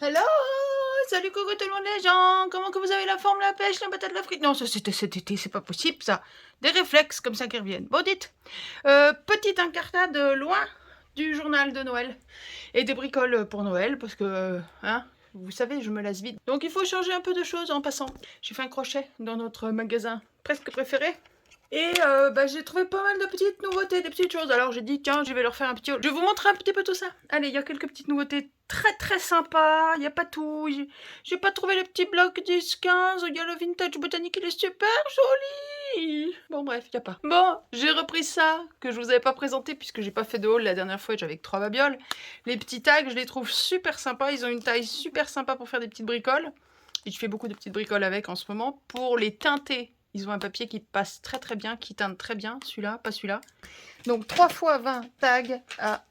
Hello! Salut coucou tout le monde les gens! Comment que vous avez la forme, la pêche, la patate, la frite? Non, ça c'était cet été, c'est pas possible ça. Des réflexes comme ça qui reviennent. Bon dites, petite incartade loin du journal de Noël. Et des bricoles pour Noël, parce que, hein, vous savez, je me lasse vite. Donc il faut changer un peu de choses en passant. J'ai fait un crochet dans notre magasin presque préféré. Et j'ai trouvé pas mal de petites nouveautés, des petites choses. Alors j'ai dit, tiens, je vais leur faire un petit haul. Je vais vous montrer un petit peu tout ça. Allez, il y a quelques petites nouveautés très très sympas. Il n'y a pas tout. J'ai pas trouvé le petit bloc 10-15. Il y a le vintage botanique, il est super joli. Bon bref, il n'y a pas. Bon, j'ai repris ça, que je vous avais pas présenté, puisque j'ai pas fait de haul la dernière fois, j'avais que 3 babioles. Les petits tags, je les trouve super sympas. Ils ont une taille super sympa pour faire des petites bricoles. Et je fais beaucoup de petites bricoles avec en ce moment. Pour les teinter, ils ont un papier qui passe très très bien, qui teinte très bien, celui-là, pas celui-là. Donc 3 x 20 tags à,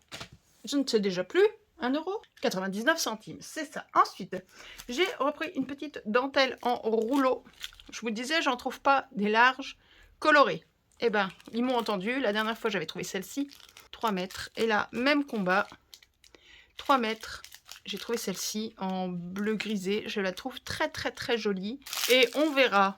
je ne sais déjà plus, 1,99 €, c'est ça. Ensuite, j'ai repris une petite dentelle en rouleau. Je vous disais, j'en trouve pas des larges colorées. Eh ben, ils m'ont entendu, la dernière fois j'avais trouvé celle-ci, 3 mètres. Et là, même combat, 3 mètres. J'ai trouvé celle-ci en bleu grisé, je la trouve très très très jolie. Et on verra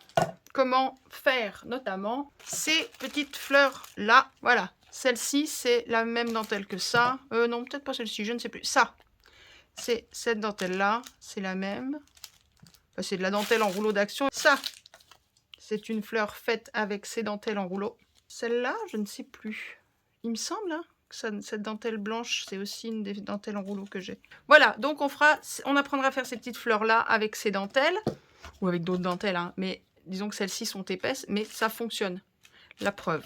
comment faire notamment ces petites fleurs là. Voilà, celle-ci c'est la même dentelle que ça. Non, peut-être pas celle-ci, je ne sais plus. Ça, c'est cette dentelle là, c'est la même. Enfin, c'est de la dentelle en rouleau d'action. Ça, c'est une fleur faite avec ces dentelles en rouleau. Celle-là, je ne sais plus. Il me semble hein, que cette dentelle blanche, c'est aussi une des dentelles en rouleau que j'ai. Voilà, donc on apprendra à faire ces petites fleurs là avec ces dentelles ou avec d'autres dentelles, hein, mais disons que celles-ci sont épaisses, mais ça fonctionne. La preuve.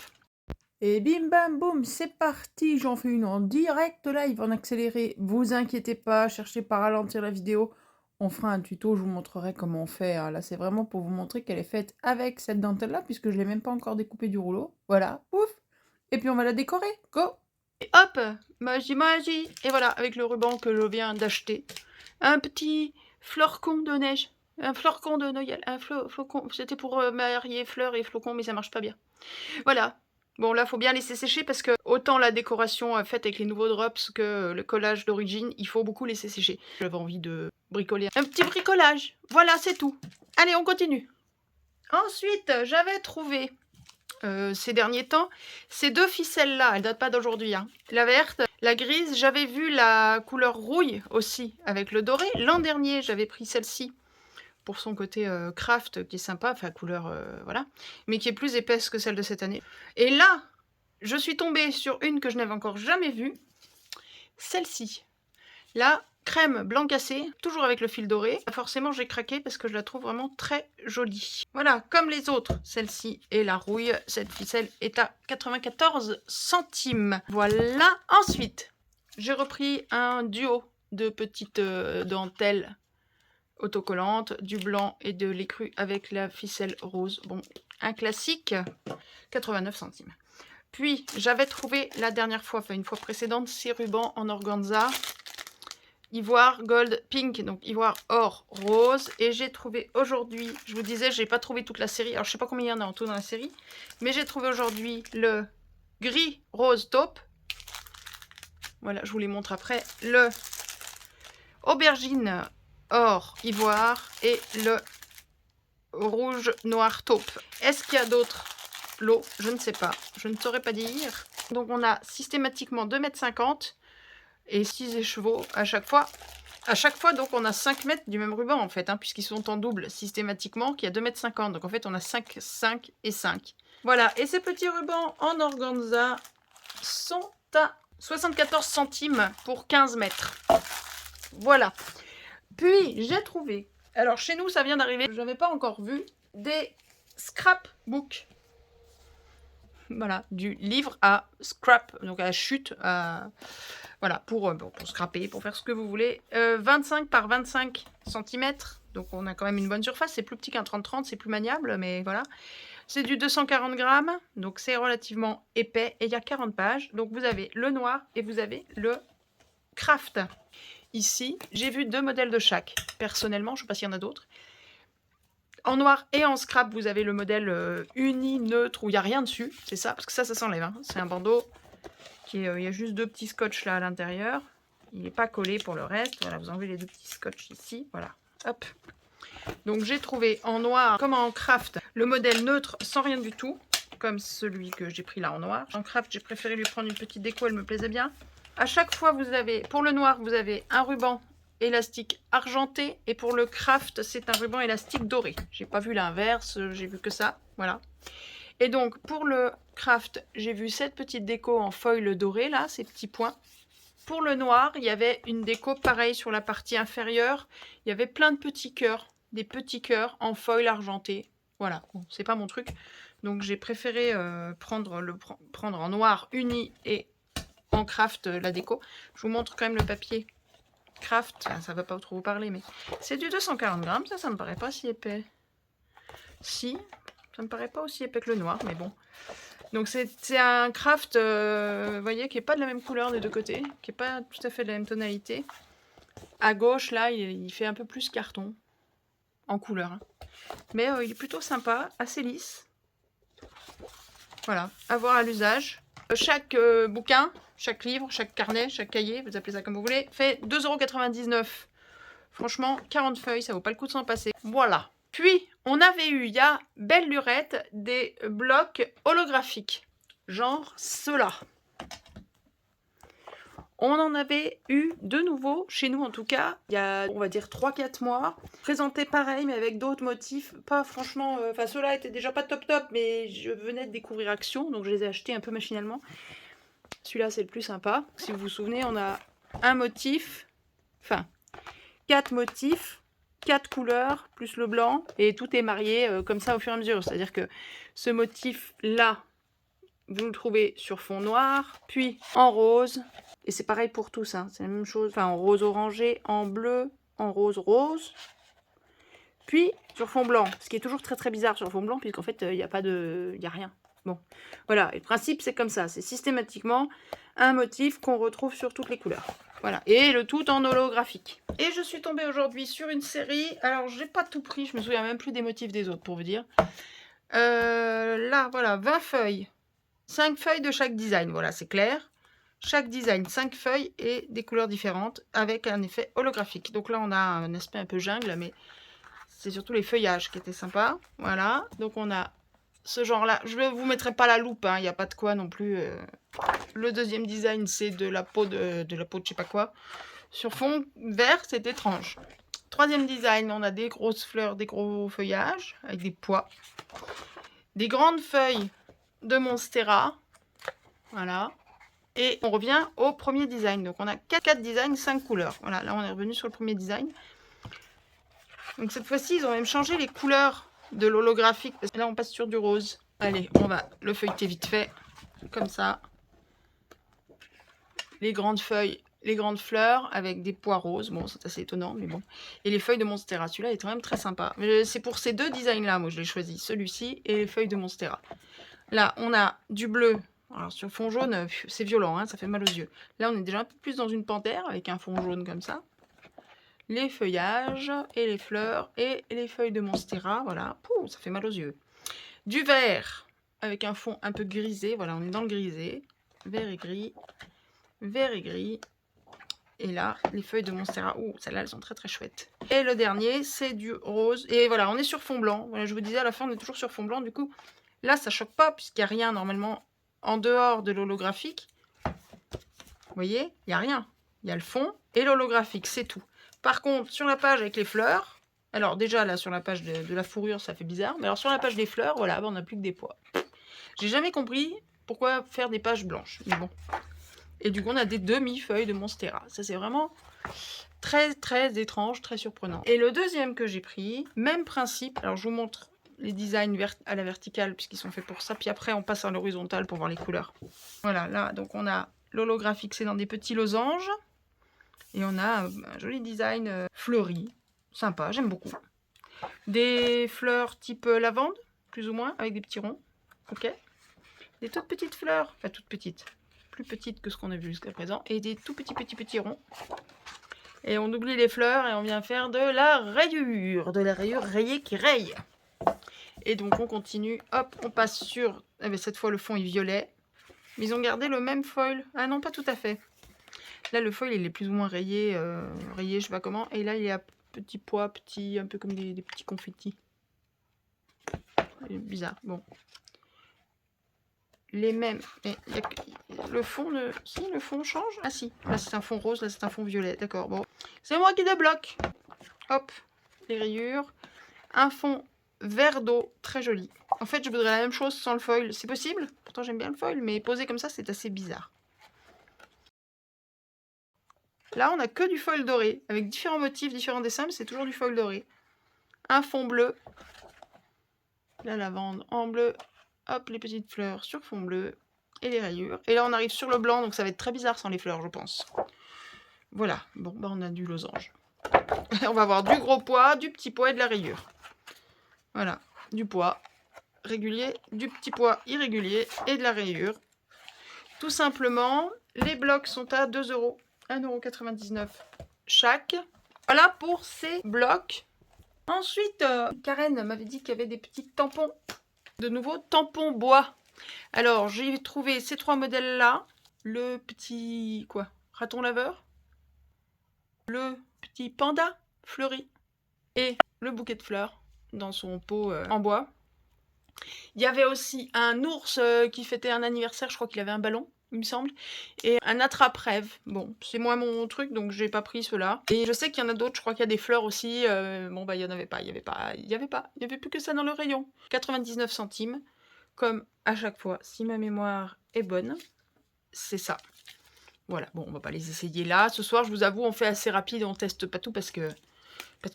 Et bim bam boum, c'est parti. J'en fais une en direct live, en accéléré. Vous inquiétez pas, cherchez pas à ralentir la vidéo. On fera un tuto, je vous montrerai comment on fait. Hein. Là, c'est vraiment pour vous montrer qu'elle est faite avec cette dentelle-là, puisque je ne l'ai même pas encore découpée du rouleau. Voilà, pouf. Et puis on va la décorer. Go! Et hop, magie, magie. Et voilà, avec le ruban que je viens d'acheter. Un petit flocon de neige. Un flocon de Noël. Un flocon. C'était pour marier fleurs et flocons, mais ça marche pas bien. Voilà. Bon, là, faut bien laisser sécher parce que autant la décoration faite avec les nouveaux drops que le collage d'origine, il faut beaucoup laisser sécher. J'avais envie de bricoler un petit bricolage. Voilà, c'est tout. Allez, on continue. Ensuite, j'avais trouvé ces derniers temps ces deux ficelles-là. Elles datent pas d'aujourd'hui. Hein. La verte, la grise. J'avais vu la couleur rouille aussi avec le doré. L'an dernier, j'avais pris celle-ci pour son côté craft qui est sympa, enfin couleur voilà, mais qui est plus épaisse que celle de cette année. Et là, je suis tombée sur une que je n'avais encore jamais vue, celle-ci. La crème blanc cassé, toujours avec le fil doré. Forcément, j'ai craqué parce que je la trouve vraiment très jolie. Voilà, comme les autres, celle-ci est la rouille. Cette ficelle est à 94 centimes. Voilà. Ensuite, j'ai repris un duo de petites dentelles autocollante, du blanc et de l'écru avec la ficelle rose. Bon, un classique, 89 centimes. Puis, j'avais trouvé la dernière fois, enfin une fois précédente, ces rubans en organza, ivoire, gold, pink, donc ivoire, or, rose. Et j'ai trouvé aujourd'hui, je vous disais, j'ai pas trouvé toute la série, alors je sais pas combien il y en a en tout dans la série, mais j'ai trouvé aujourd'hui le gris, rose, taupe. Voilà, je vous les montre après. Le aubergine, or, ivoire et le rouge, noir, taupe. Est-ce qu'il y a d'autres lots? Je ne sais pas. Je ne saurais pas dire. Donc on a systématiquement 2,50 m et 6 écheveaux à chaque fois. À chaque fois, donc on a 5 mètres du même ruban en fait, hein, puisqu'ils sont en double systématiquement, qui a 2,50 m. Donc en fait on a 5, 5 et 5. Voilà, et ces petits rubans en organza sont à 74 centimes pour 15 mètres. Voilà. Puis, j'ai trouvé, alors chez nous, ça vient d'arriver, je n'avais pas encore vu, des scrapbooks. Voilà, du livre à scrap, donc à chute, voilà, pour scraper, pour faire ce que vous voulez. 25 par 25 cm, donc on a quand même une bonne surface, c'est plus petit qu'un 30-30, c'est plus maniable, mais voilà. C'est du 240 grammes, donc c'est relativement épais, et il y a 40 pages. Donc vous avez le noir et vous avez le craft. Ici, j'ai vu 2 modèles de chaque. Personnellement, je ne sais pas s'il y en a d'autres. En noir et en scrap, vous avez le modèle uni, neutre, où il n'y a rien dessus. C'est ça, parce que ça s'enlève. Hein. C'est un bandeau. Il y a juste 2 petits scotch là à l'intérieur. il n'est pas collé pour le reste. Voilà, vous enlevez les 2 petits scotch ici, voilà, hop. Donc j'ai trouvé en noir, comme en craft, le modèle neutre sans rien du tout, comme celui que j'ai pris là en noir. En craft, j'ai préféré lui prendre une petite déco, elle me plaisait bien. À chaque fois, vous avez, pour le noir, vous avez un ruban élastique argenté, et pour le craft, c'est un ruban élastique doré. J'ai pas vu l'inverse, j'ai vu que ça, voilà. Et donc, pour le craft, j'ai vu cette petite déco en foil doré, là, ces petits points. Pour le noir, il y avait une déco pareille sur la partie inférieure. Il y avait plein de petits cœurs, des petits cœurs en foil argenté. Voilà, bon, c'est pas mon truc. Donc j'ai préféré prendre en noir uni et en craft la déco. Je vous montre quand même le papier craft. Enfin, ça va pas trop vous parler, mais c'est du 240 grammes. Ça me paraît pas si épais. Si, ça me paraît pas aussi épais que le noir, mais bon. Donc c'est un craft, vous voyez, qui n'est pas de la même couleur des deux côtés, qui n'est pas tout à fait de la même tonalité. À gauche, là, il fait un peu plus carton, en couleur. Hein. Mais il est plutôt sympa, assez lisse. Voilà, à voir à l'usage. Chaque bouquin, chaque livre, chaque carnet, chaque cahier, vous appelez ça comme vous voulez, fait 2,99 €. Franchement, 40 feuilles, ça vaut pas le coup de s'en passer. Voilà. Puis, on avait eu, il y a belle lurette, des blocs holographiques. Genre ceux-là. On en avait eu de nouveau, chez nous en tout cas, il y a, on va dire, 3-4 mois. Présentés pareil, mais avec d'autres motifs. Pas franchement, enfin ceux-là étaient déjà pas top, mais je venais de découvrir Action, donc je les ai achetés un peu machinalement. Celui-là, c'est le plus sympa. Si vous vous souvenez, on a un motif, enfin, 4 motifs, 4 couleurs, plus le blanc, et tout est marié comme ça au fur et à mesure. C'est-à-dire que ce motif-là, vous le trouvez sur fond noir, puis en rose, et c'est pareil pour tous, hein, c'est la même chose, enfin en rose orangé, en bleu, en rose rose, puis sur fond blanc, ce qui est toujours très très bizarre sur fond blanc, puisqu'en fait il n'y a pas de... il n'y a rien. Bon, voilà, et le principe c'est comme ça, c'est systématiquement un motif qu'on retrouve sur toutes les couleurs. Voilà, et le tout en holographique. Et je suis tombée aujourd'hui sur une série, alors j'ai pas tout pris, je me souviens même plus des motifs des autres pour vous dire. Là, voilà, 20 feuilles, 5 feuilles de chaque design, voilà, c'est clair. Chaque design, 5 feuilles et des couleurs différentes avec un effet holographique. Donc là, on a un aspect un peu jungle, mais c'est surtout les feuillages qui étaient sympas. Voilà, donc on a ce genre-là. Je ne vous mettrai pas la loupe, il n'y a pas de quoi non plus. Le deuxième design, c'est de la peau de je sais pas quoi. Sur fond vert, c'est étrange. Troisième design, on a des grosses fleurs, des gros feuillages avec des pois. Des grandes feuilles de Monstera. Voilà. Et on revient au premier design. Donc on a 4 designs, 5 couleurs. Voilà, là on est revenu sur le premier design. Donc cette fois-ci, ils ont même changé les couleurs de l'holographique. Parce que là on passe sur du rose. Allez, on va le feuilleter vite fait. Comme ça. Les grandes feuilles, les grandes fleurs avec des pois roses. Bon, c'est assez étonnant, mais bon. Et les feuilles de Monstera. Celui-là est quand même très sympa. C'est pour ces deux designs-là, moi je l'ai choisi. Celui-ci et les feuilles de Monstera. Là, on a du bleu. Alors sur fond jaune, c'est violent, hein, ça fait mal aux yeux. Là, on est déjà un peu plus dans une panthère avec un fond jaune comme ça. Les feuillages et les fleurs et les feuilles de Monstera, voilà. Pouh, ça fait mal aux yeux. Du vert avec un fond un peu grisé, voilà, on est dans le grisé. Vert et gris, vert et gris. Et là, les feuilles de Monstera, ouh, celles-là, elles sont très très chouettes. Et le dernier, c'est du rose. Et voilà, on est sur fond blanc. Voilà, je vous disais, à la fin, on est toujours sur fond blanc. Du coup, là, ça choque pas puisqu'il n'y a rien normalement en dehors de l'holographique. Vous voyez, il n'y a rien. Il y a le fond et l'holographique, c'est tout. Par contre, sur la page avec les fleurs, alors déjà là, sur la page de la fourrure, ça fait bizarre. Mais alors sur la page des fleurs, voilà, on n'a plus que des pois. J'ai jamais compris pourquoi faire des pages blanches. Mais bon. Et du coup, on a des demi-feuilles de Monstera. Ça, c'est vraiment très, très étrange, très surprenant. Et le deuxième que j'ai pris, même principe. Alors, je vous montre les designs à la verticale, puisqu'ils sont faits pour ça. Puis après, on passe à l'horizontale pour voir les couleurs. Voilà, là, donc on a l'holographique, c'est dans des petits losanges. Et on a un joli design fleuri. Sympa, j'aime beaucoup. Des fleurs type lavande, plus ou moins, avec des petits ronds. Ok. Des toutes petites fleurs, enfin toutes petites. Plus petites que ce qu'on a vu jusqu'à présent. Et des tout petits ronds. Et on oublie les fleurs et on vient faire de la rayure. De la rayure rayée qui raye. Et donc on continue, hop, on passe sur, cette fois le fond est violet, mais ils ont gardé le même foil, ah non pas tout à fait, Là, le foil, il est plus ou moins rayé, je sais pas comment. Et là, il y a petits pois, petits, un peu comme des petits confettis. Bizarre, bon. Les mêmes. Mais y a le fond ne... Si, le fond change. Ah si, là c'est un fond rose, là c'est un fond violet. D'accord, bon. C'est moi qui débloque. Hop, les rayures. Un fond vert d'eau, très joli. En fait, je voudrais la même chose sans le foil. C'est possible. Pourtant, j'aime bien le foil, mais posé comme ça, c'est assez bizarre. Là, on a que du foil doré, avec différents motifs, différents dessins, mais c'est toujours du foil doré. Un fond bleu. La lavande en bleu. Hop, les petites fleurs sur fond bleu. Et les rayures. Et là, on arrive sur le blanc, donc ça va être très bizarre sans les fleurs, je pense. Voilà. Bon, bah on a du losange. On va avoir du gros pois, du petit pois et de la rayure. Voilà. Du pois régulier, du petit pois irrégulier et de la rayure. Tout simplement, les blocs sont à 2 €. 1,99 € chaque. Voilà pour ces blocs. Ensuite, Karen m'avait dit qu'il y avait des petits tampons. De nouveau, tampons bois. Alors, j'ai trouvé ces 3 modèles-là. Le petit, quoi, raton laveur. Le petit panda fleuri. Et le bouquet de fleurs dans son pot en bois. Il y avait aussi un ours qui fêtait un anniversaire. Je crois qu'il avait un ballon, il me semble. Et un attrape-rêve. Bon, c'est moins mon truc, donc j'ai pas pris ceux-là. Et je sais qu'il y en a d'autres. Je crois qu'il y a des fleurs aussi. Bon, bah, il y en avait pas. Il y avait plus que ça dans le rayon. 99 centimes. Comme à chaque fois, si ma mémoire est bonne, c'est ça. Voilà, bon, on va pas les essayer là. Ce soir, je vous avoue, on fait assez rapide, on teste pas tout parce que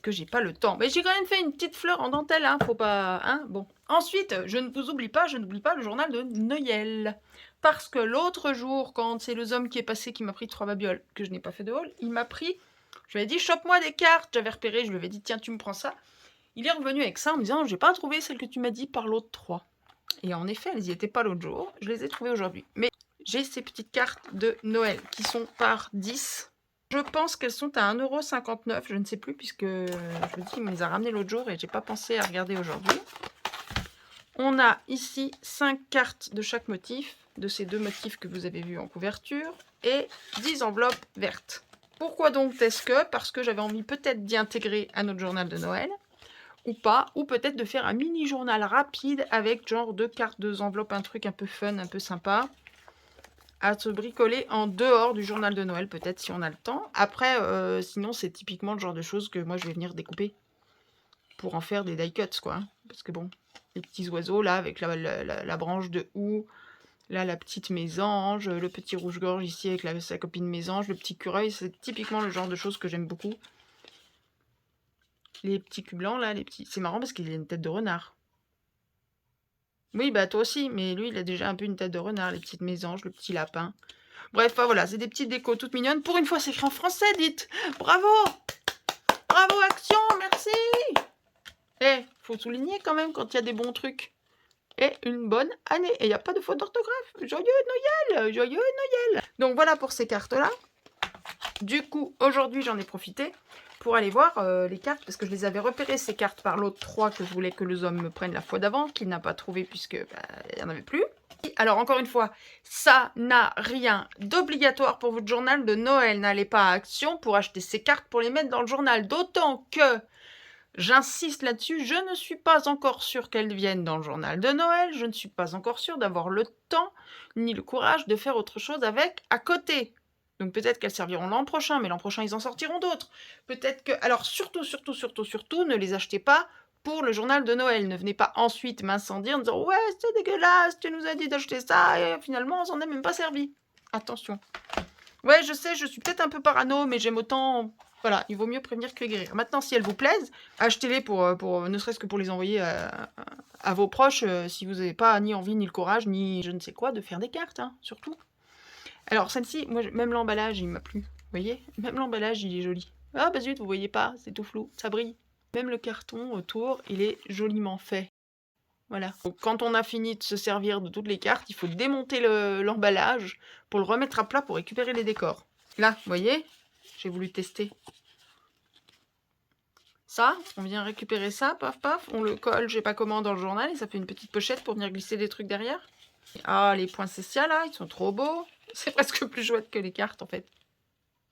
j'ai pas le temps. Mais j'ai quand même fait une petite fleur en dentelle, hein, faut pas... Hein, bon. Ensuite, je ne vous oublie pas, je n'oublie pas le journal de Noël. Parce que l'autre jour, quand c'est le homme qui est passé, qui m'a pris 3 babioles, que je n'ai pas fait de haul, il m'a pris... Je lui ai dit, chope-moi des cartes. J'avais repéré, je lui avais dit, tiens, tu me prends ça. Il est revenu avec ça en me disant, j'ai pas trouvé celle que tu m'as dit par l'autre 3. Et en effet, elles n'y étaient pas l'autre jour. Je les ai trouvées aujourd'hui. Mais j'ai ces petites cartes de Noël qui sont par 10. Je pense qu'elles sont à 1,59 €. Je ne sais plus puisque je vous dis, il me les a ramenées l'autre jour et j'ai pas pensé à regarder aujourd'hui. On a ici 5 cartes de chaque motif, de ces 2 motifs que vous avez vus en couverture, et 10 enveloppes vertes. Pourquoi donc est-ce que? Parce que j'avais envie peut-être d'y intégrer à notre journal de Noël, ou pas, ou peut-être de faire un mini journal rapide avec genre 2 cartes, 2 enveloppes, un truc un peu fun, un peu sympa, à se bricoler en dehors du journal de Noël, peut-être si on a le temps. Après, sinon c'est typiquement le genre de choses que moi je vais venir découper pour en faire des die cuts, quoi. Hein. Parce que bon, les petits oiseaux là, avec la branche de houx, là la petite mésange, le petit rouge-gorge ici avec sa copine mésange, le petit cureuil, c'est typiquement le genre de choses que j'aime beaucoup. Les petits culs blancs, là, les petits... C'est marrant parce qu'il a une tête de renard. Oui, bah toi aussi, mais lui, il a déjà un peu une tête de renard, les petites mésanges, le petit lapin. Bref, voilà, c'est des petites décos toutes mignonnes. Pour une fois, c'est écrit en français, dites. Bravo. Bravo, Action, merci. Eh, faut souligner quand même quand il y a des bons trucs. Et une bonne année. Et il n'y a pas de faute d'orthographe. Joyeux Noël. Joyeux Noël. Donc voilà pour ces cartes-là. Du coup, aujourd'hui, j'en ai profité pour aller voir les cartes, parce que je les avais repérées, ces cartes, par l'autre 3 que je voulais que les hommes me prennent la fois d'avant, qu'il n'a pas trouvé puisque il n'y en avait plus. Alors, encore une fois, ça n'a rien d'obligatoire pour votre journal de Noël. N'allez pas à Action pour acheter ces cartes pour les mettre dans le journal. D'autant que, j'insiste là-dessus, je ne suis pas encore sûre qu'elles viennent dans le journal de Noël. Je ne suis pas encore sûre d'avoir le temps ni le courage de faire autre chose avec à côté. Donc peut-être qu'elles serviront l'an prochain, mais l'an prochain, ils en sortiront d'autres. Peut-être que... Alors surtout, ne les achetez pas pour le journal de Noël. Ne venez pas ensuite m'incendier en disant « Ouais, c'est dégueulasse, tu nous as dit d'acheter ça, et finalement, on s'en est même pas servi. » Attention. Ouais, je sais, je suis peut-être un peu parano, mais j'aime autant... Voilà, il vaut mieux prévenir que guérir. Maintenant, si elles vous plaisent, achetez-les pour ne serait-ce que pour les envoyer à vos proches, si vous n'avez pas ni envie, ni le courage, ni je ne sais quoi, de faire des cartes, hein, surtout. Alors, celle-ci, moi, même l'emballage, il m'a plu. Vous voyez? Même l'emballage, il est joli. Ah, bah zut, vous voyez pas, c'est tout flou, ça brille. Même le carton autour, il est joliment fait. Voilà. Donc, quand on a fini de se servir de toutes les cartes, il faut démonter l'emballage pour le remettre à plat pour récupérer les décors. Là, vous voyez? J'ai voulu tester. Ça, on vient récupérer ça, paf, paf, on le colle, je sais pas comment, dans le journal, et ça fait une petite pochette pour venir glisser des trucs derrière. Ah, les poinsettias, là, ils sont trop beaux. C'est presque plus chouette que les cartes, en fait.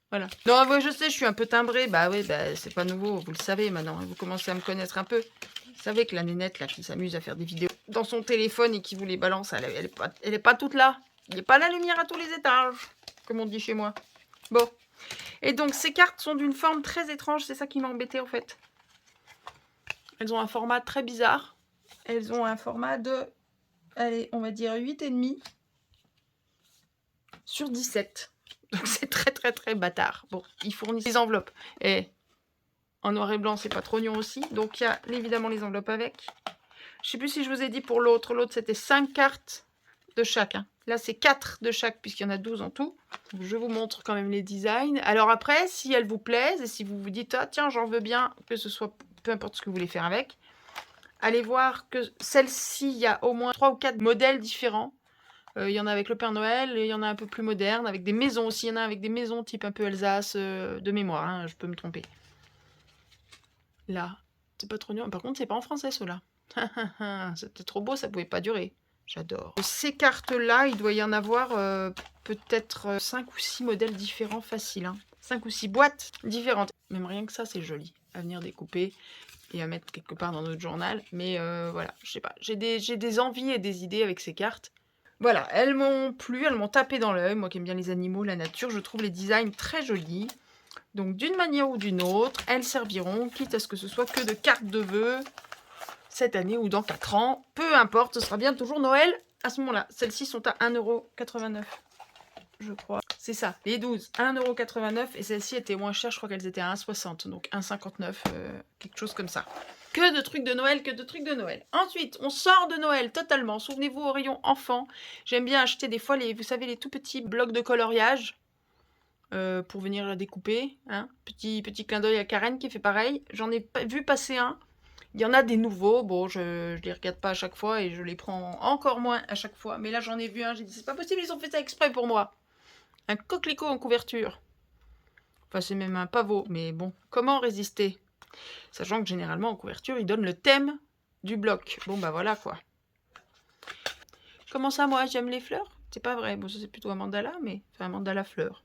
Voilà. Non, ouais, je sais, je suis un peu timbrée. Bah oui, bah, c'est pas nouveau, vous le savez maintenant. Vous commencez à me connaître un peu. Vous savez que la nénette, là, qui s'amuse à faire des vidéos dans son téléphone et qui vous les balance, elle est pas toute là. Il n'y a pas la lumière à tous les étages, comme on dit chez moi. Bon. Et donc, ces cartes sont d'une forme très étrange. C'est ça qui m'a embêtée, en fait. Elles ont un format très bizarre. Elles ont un format de, allez, on va dire 8,5 sur 17. Donc, c'est très, très, très bâtard. Bon, ils fournissent des enveloppes. Et en noir et blanc, c'est pas trognon aussi. Donc, il y a évidemment les enveloppes avec. Je sais plus si je vous ai dit pour l'autre. L'autre, c'était 5 cartes de chaque. Hein. Là, c'est 4 de chaque, puisqu'il y en a 12 en tout. Donc, je vous montre quand même les designs. Alors après, si elles vous plaisent, et si vous vous dites, ah tiens, j'en veux bien, que ce soit peu importe ce que vous voulez faire avec, allez voir que celle-ci, il y a au moins 3 ou 4 modèles différents. Il y en a avec le Père Noël, et il y en a un peu plus moderne, avec des maisons aussi. Il y en a avec des maisons type un peu Alsace, de mémoire, hein, je peux me tromper. Là, c'est pas trop dur. Par contre, c'est pas en français, ceux-là. C'était trop beau, ça pouvait pas durer. J'adore. Ces cartes-là, il doit y en avoir peut-être 5 ou 6 modèles différents faciles. Hein. 5 ou 6 boîtes différentes. Même rien que ça, c'est joli. À venir découper et à mettre quelque part dans notre journal. Mais voilà, je sais pas. J'ai des envies et des idées avec ces cartes. Voilà, elles m'ont plu, elles m'ont tapé dans l'œil. Moi qui aime bien les animaux, la nature, je trouve les designs très jolis. Donc d'une manière ou d'une autre, elles serviront, quitte à ce que ce soit que de cartes de vœux, cette année ou dans 4 ans. Peu importe, ce sera bien toujours Noël à ce moment-là. Celles-ci sont à 1,89 €, je crois. C'est ça, les 12, 1,89 € et celles-ci étaient moins chères, je crois qu'elles étaient à 1,60 €, donc 1,59 €, quelque chose comme ça. Que de trucs de Noël, que de trucs de Noël. Ensuite, on sort de Noël totalement. Souvenez-vous au rayon enfant. J'aime bien acheter des fois, vous savez, les tout petits blocs de coloriage. Pour venir la découper. Hein. Petit clin d'œil à Karen qui fait pareil. J'en ai vu passer un. Il y en a des nouveaux. Bon, je les regarde pas à chaque fois et je les prends encore moins à chaque fois. Mais là, j'en ai vu un. J'ai dit, c'est pas possible, ils ont fait ça exprès pour moi. Un coquelicot en couverture. Enfin, c'est même un pavot. Mais bon, comment résister? Sachant que généralement, en couverture, ils donnent le thème du bloc. Bon, bah voilà quoi. Comment ça, moi, j'aime les fleurs? C'est pas vrai. Bon, ça, c'est plutôt un mandala, mais... Enfin, un mandala fleur.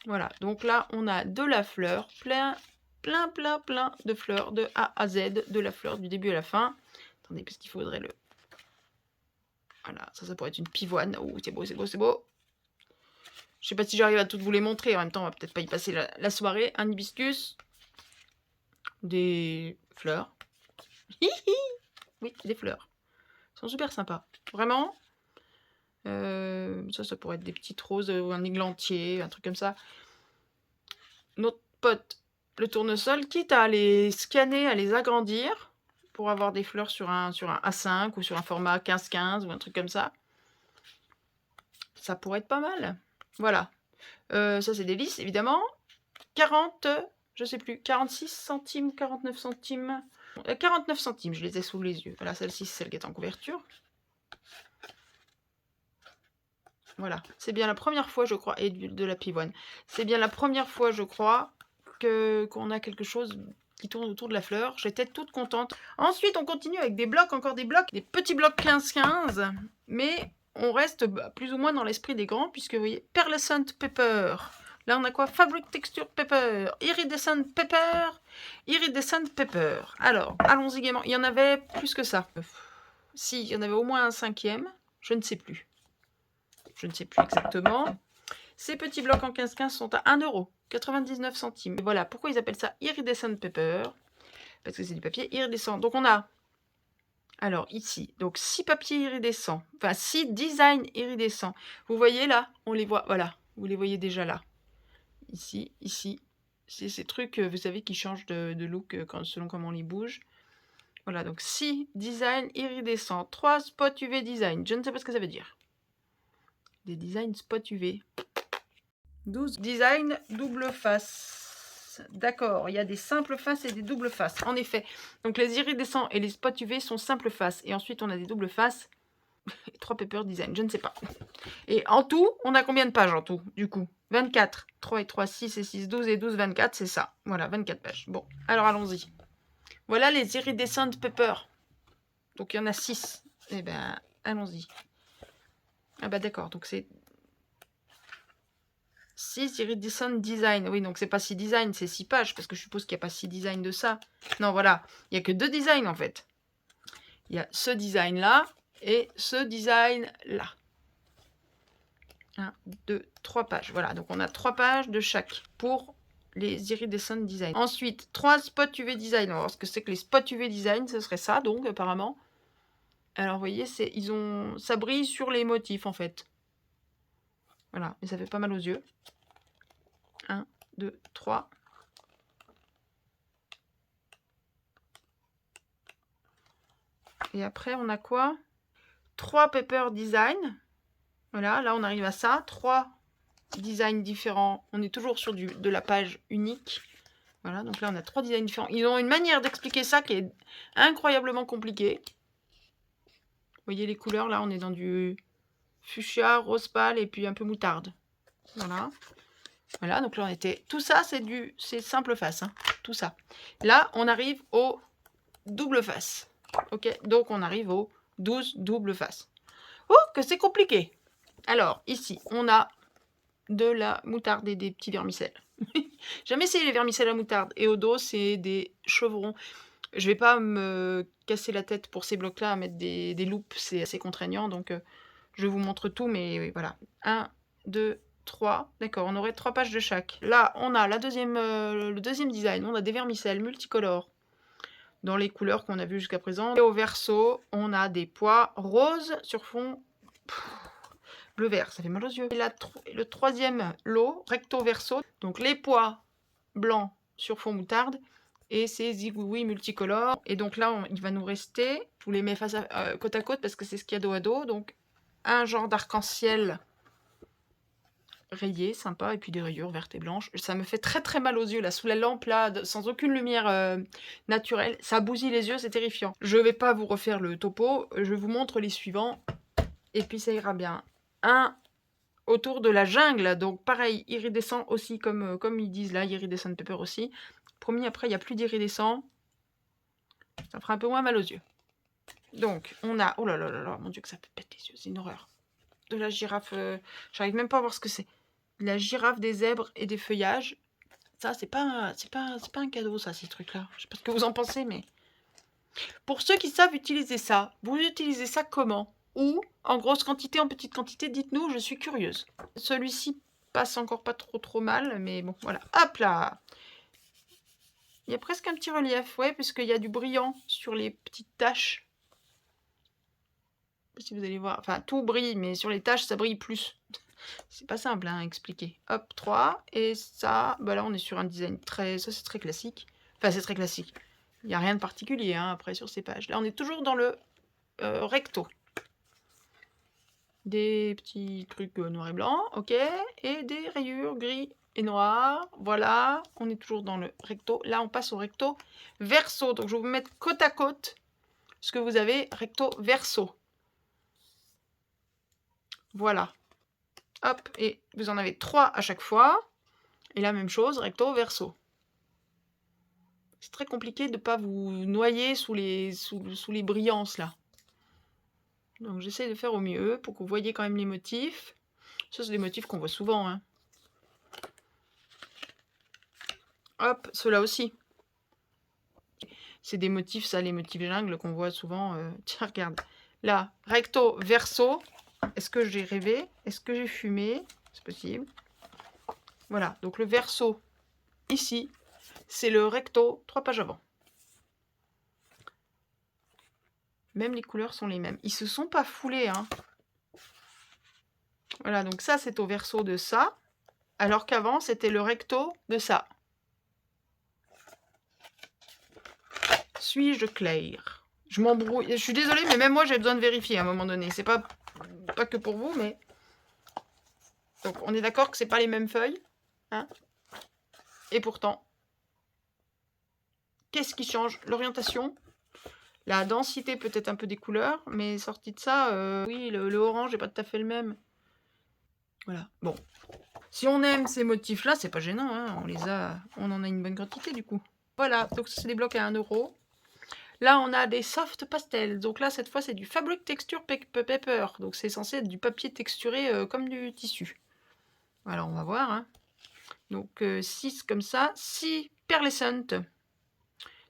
Voilà, donc là, on a de la fleur, plein de fleurs, de A à Z, de la fleur du début à la fin. Attendez, parce qu'il faudrait le... Voilà, ça pourrait être une pivoine. Oh, c'est beau, c'est beau, c'est beau. Je sais pas si j'arrive à toutes vous les montrer. En même temps, on va peut-être pas y passer la soirée. Un hibiscus. Des fleurs. Oui, des fleurs. Elles sont super sympas. Vraiment. Ça pourrait être des petites roses ou un églantier, un truc comme ça. Notre pote, le tournesol, quitte à les scanner, à les agrandir pour avoir des fleurs sur un A5 ou sur un format 15-15 ou un truc comme ça. Ça pourrait être pas mal. Voilà. Ça, c'est des vis, évidemment. 40, je sais plus, 46 centimes, 49 centimes. 49 centimes, je les ai sous les yeux. Voilà, celle-ci, c'est celle qui est en couverture. Voilà, c'est bien la première fois, je crois, et de la pivoine. C'est bien la première fois, je crois, qu'on a quelque chose qui tourne autour de la fleur. J'étais toute contente. Ensuite, on continue avec des blocs, encore des blocs, des petits blocs 15-15, mais on reste plus ou moins dans l'esprit des grands, puisque vous voyez, Pearlescent Pepper. Là, on a quoi? Fabric Texture Pepper, Iridescent Pepper, Iridescent Pepper. Alors, allons-y gaiement. Il y en avait plus que ça. Si, il y en avait au moins un 5e, je ne sais plus. Je ne sais plus exactement. Ces petits blocs en 15-15 sont à 1,99 €. Voilà, pourquoi ils appellent ça Iridescent Pepper? Parce que c'est du papier iridescent. Donc on a, alors ici, donc 6 papiers iridescents, enfin 6 designs iridescents. Vous voyez là, on les voit, voilà, vous les voyez déjà là. Ici, ici, c'est ces trucs, vous savez, qui changent de look selon comment on les bouge. Voilà, donc 6 designs iridescents, 3 spots UV design, je ne sais pas ce que ça veut dire. Des designs spot UV. 12 designs double face. D'accord, il y a des simples faces et des doubles faces. En effet, donc les iridescents et les spots UV sont simples faces. Et ensuite, on a des doubles faces. 3 paper design, je ne sais pas. Et en tout, on a combien de pages en tout, du coup? 24. 3 et 3, 6 et 6, 12 et 12, 24, c'est ça. Voilà, 24 pages. Bon, alors allons-y. Voilà les iridescent pepper. Donc il y en a 6. Eh ben, allons-y. Ah bah d'accord, donc c'est... 6 Iridescent Design. Oui, donc c'est pas 6 designs, c'est 6 pages, parce que je suppose qu'il n'y a pas 6 designs de ça. Non, voilà, il n'y a que 2 designs en fait. Il y a ce design-là et ce design-là. 1, 2, 3 pages. Voilà, donc on a 3 pages de chaque pour les Iridescent Design. Ensuite, 3 spots UV Design. On va voir ce que c'est que les spots UV Design, ce serait ça, donc, apparemment. Alors, vous voyez, ça brille sur les motifs, en fait. Voilà, mais ça fait pas mal aux yeux. 1, 2, 3. Et après, on a quoi? 3 Paper Design. Voilà, là, on arrive à ça. 3 designs différents. On est toujours sur de la page unique. Voilà, donc là, on a 3 designs différents. Ils ont une manière d'expliquer ça qui est incroyablement compliquée. Vous voyez les couleurs, là, on est dans du fuchsia, rose pâle et puis un peu moutarde. Voilà. Voilà, donc là, on était... Tout ça, c'est simple face, hein, tout ça. Là, on arrive au double face. Ok, donc on arrive au 12 double face. Oh, que c'est compliqué. Alors, ici, on a de la moutarde et des petits vermicelles. Jamais essayé les vermicelles à moutarde. Et au dos, c'est des chevrons. Je vais pas me casser la tête pour ces blocs-là à mettre des loupes. C'est assez contraignant, donc je vous montre tout. Mais voilà. 1, 2, 3. D'accord, on aurait 3 pages de chaque. Là, on a le deuxième design. On a des vermicelles multicolores dans les couleurs qu'on a vues jusqu'à présent. Et au verso, on a des pois roses sur fond bleu-vert. Ça fait mal aux yeux. Et le troisième lot, recto verso. Donc les pois blancs sur fond moutarde. Et ces zigouis multicolores. Et donc là, il va nous rester... Je vous les mets côte à côte parce que c'est ce qu'il y a dos à dos. Donc un genre d'arc-en-ciel rayé, sympa, et puis des rayures vertes et blanches. Ça me fait très très mal aux yeux, là, sous la lampe, là, sans aucune lumière naturelle. Ça bousille les yeux, c'est terrifiant. Je vais pas vous refaire le topo, je vous montre les suivants, et puis ça ira bien. Un autour de la jungle, donc pareil, iridescent aussi, comme ils disent là, iridescent pepper aussi. Promis, après, il n'y a plus d'iridescent. Ça fera un peu moins mal aux yeux. Donc, on a... Oh là là là là, mon Dieu, que ça peut péter les yeux, c'est une horreur. De la girafe... J'arrive même pas à voir ce que c'est. La girafe, des zèbres et des feuillages. Ça, c'est pas un cadeau, ça, ces trucs-là. Je sais pas ce que vous en pensez, mais... Pour ceux qui savent utiliser ça, vous utilisez ça comment? Ou en grosse quantité, en petite quantité? Dites-nous, je suis curieuse. Celui-ci passe encore pas trop mal, mais bon, voilà. Hop là! Il y a presque un petit relief, ouais, puisqu'il y a du brillant sur les petites taches. Je sais pas si vous allez voir. Enfin, tout brille, mais sur les taches, ça brille plus. C'est pas simple hein, à expliquer. Hop, 3. Et ça, bah là, on est sur un design très... Ça, c'est très classique. Enfin, c'est très classique. Il n'y a rien de particulier, hein, après, sur ces pages. Là, on est toujours dans le recto. Des petits trucs noir et blanc, ok. Et des rayures gris et noir. Voilà, on est toujours dans le recto. Là, on passe au recto verso. Donc, je vais vous mettre côte à côte ce que vous avez recto verso. Voilà. Hop, et vous en avez 3 à chaque fois. Et la même chose, recto, verso. C'est très compliqué de ne pas vous noyer sous les brillances, là. Donc, j'essaie de faire au mieux pour que vous voyez quand même les motifs. Ça, c'est des motifs qu'on voit souvent. Hein. Hop, ceux-là aussi. C'est des motifs, ça, les motifs jungle qu'on voit souvent. Tiens, regarde. Là, recto, verso. Est-ce que j'ai rêvé? Est-ce que j'ai fumé? C'est possible. Voilà, donc le verso, ici, c'est le recto, 3 pages avant. Même les couleurs sont les mêmes. Ils se sont pas foulés, hein. Voilà, donc ça, c'est au verso de ça. Alors qu'avant, c'était le recto de ça. Suis-je clair? Je m'embrouille. Je suis désolée, mais même moi, j'ai besoin de vérifier à un moment donné. C'est pas que pour vous, mais... Donc, on est d'accord que c'est pas les mêmes feuilles. Hein? Et pourtant, qu'est-ce qui change? L'orientation, la densité peut-être un peu des couleurs, mais sorti de ça, oui, le orange n'est pas tout à fait le même. Voilà, bon. Si on aime ces motifs-là, c'est pas gênant, hein. On en a une bonne quantité du coup. Voilà, donc ça c'est des blocs à 1 €. Là, on a des soft pastels. Donc là, cette fois, c'est du Fabric Texture Paper. Donc c'est censé être du papier texturé comme du tissu. Alors, on va voir. Hein. Donc, 6 comme ça. 6 pearlescent.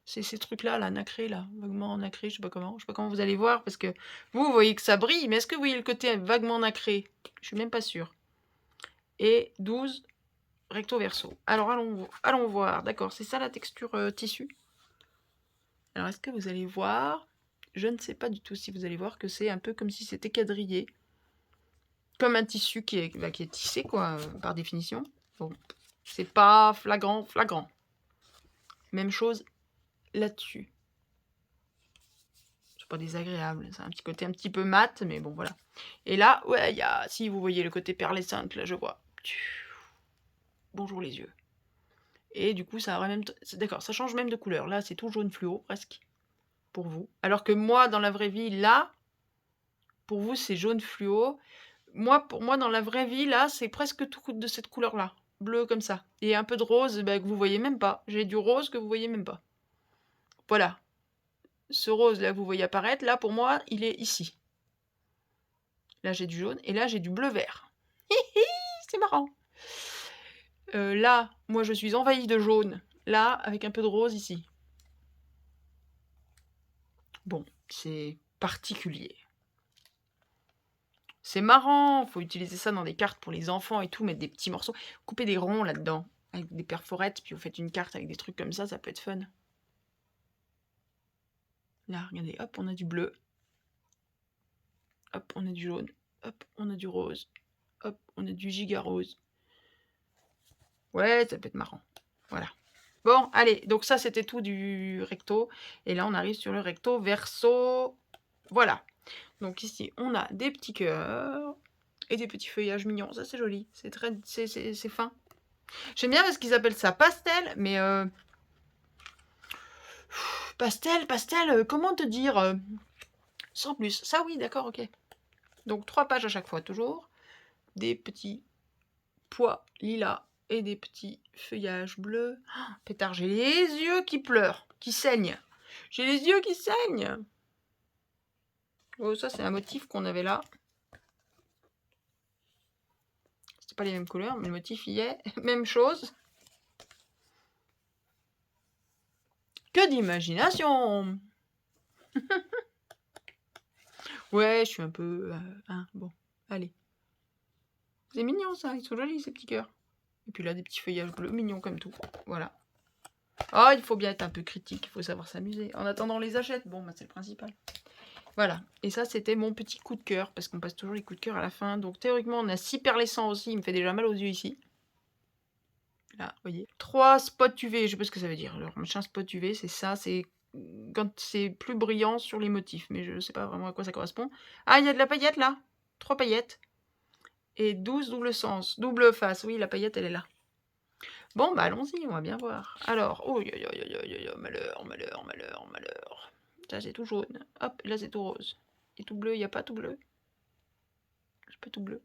C'est ces trucs-là, là, nacrés, là. Vaguement nacrés, je sais pas comment. Je sais pas comment vous allez voir, parce que vous voyez que ça brille. Mais est-ce que vous voyez le côté vaguement nacré? Je suis même pas sûre. Et 12 recto verso. Alors, allons voir. D'accord, c'est ça la texture tissu. Alors, est-ce que vous allez voir? Je ne sais pas du tout si vous allez voir que c'est un peu comme si c'était quadrillé. Comme un tissu qui est tissé, quoi, par définition. Bon, c'est pas flagrant. Même chose là-dessus. C'est pas désagréable. C'est un petit côté un petit peu mat, mais bon, voilà. Et là, ouais, il y a... Si vous voyez le côté pearlescent, là, je vois. Bonjour les yeux. Et du coup, ça aurait même... D'accord, ça change même de couleur. Là, c'est tout jaune fluo, presque. Pour vous. Alors que moi, dans la vraie vie, là, pour vous, c'est jaune fluo. Pour moi, dans la vraie vie, là, c'est presque tout de cette couleur-là. Bleu comme ça. Et un peu de rose que vous voyez même pas. J'ai du rose que vous voyez même pas. Voilà. Ce rose là que vous voyez apparaître, là pour moi, il est ici. Là j'ai du jaune et là j'ai du bleu vert. C'est marrant. Là, moi je suis envahie de jaune. Là, avec un peu de rose ici. Bon, c'est particulier. C'est marrant, faut utiliser ça dans des cartes pour les enfants et tout, mettre des petits morceaux. Couper des ronds là-dedans, avec des perforettes, puis vous faites une carte avec des trucs comme ça peut être fun. Là, regardez, hop, on a du bleu. Hop, on a du jaune. Hop, on a du rose. Hop, on a du giga rose. Ouais, ça peut être marrant. Voilà. Bon, allez, donc ça, c'était tout du recto. Et là, on arrive sur le recto verso. Voilà. Donc ici, on a des petits cœurs et des petits feuillages mignons. Ça, c'est joli. C'est très, c'est fin. J'aime bien parce qu'ils appellent ça pastel, mais... pastel, comment te dire sans plus. Ça, oui, d'accord, ok. Donc, 3 pages à chaque fois, toujours. Des petits pois lilas et des petits feuillages bleus. Oh, pétard, j'ai les yeux qui pleurent, qui saignent. J'ai les yeux qui saignent. Oh, ça, c'est un motif qu'on avait là. C'est pas les mêmes couleurs, mais le motif y est. Même chose. Que d'imagination. Ouais, je suis un peu... hein, bon, allez. C'est mignon, ça. Ils sont jolis, ces petits cœurs. Et puis là, des petits feuillages bleus, mignons comme tout. Voilà. Ah, il faut bien être un peu critique, il faut savoir s'amuser. En attendant, on les achète. Bon, bah, c'est le principal. Voilà. Et ça, c'était mon petit coup de cœur, parce qu'on passe toujours les coups de cœur à la fin. Donc, théoriquement, on a 6 perlessants aussi. Il me fait déjà mal aux yeux ici. Là, vous voyez. 3 spots UV, je sais pas ce que ça veut dire. Alors, machin spot UV, c'est ça. C'est quand c'est plus brillant sur les motifs. Mais je sais pas vraiment à quoi ça correspond. Ah, il y a de la paillette, là. 3 paillettes. Et 12 double sens. Double face. Oui, la paillette, elle est là. Bon, bah allons-y, on va bien voir. Alors, oh, malheur. Ça, c'est tout jaune. Hop, là, c'est tout rose. Et tout bleu, il n'y a pas tout bleu. C'est pas tout bleu.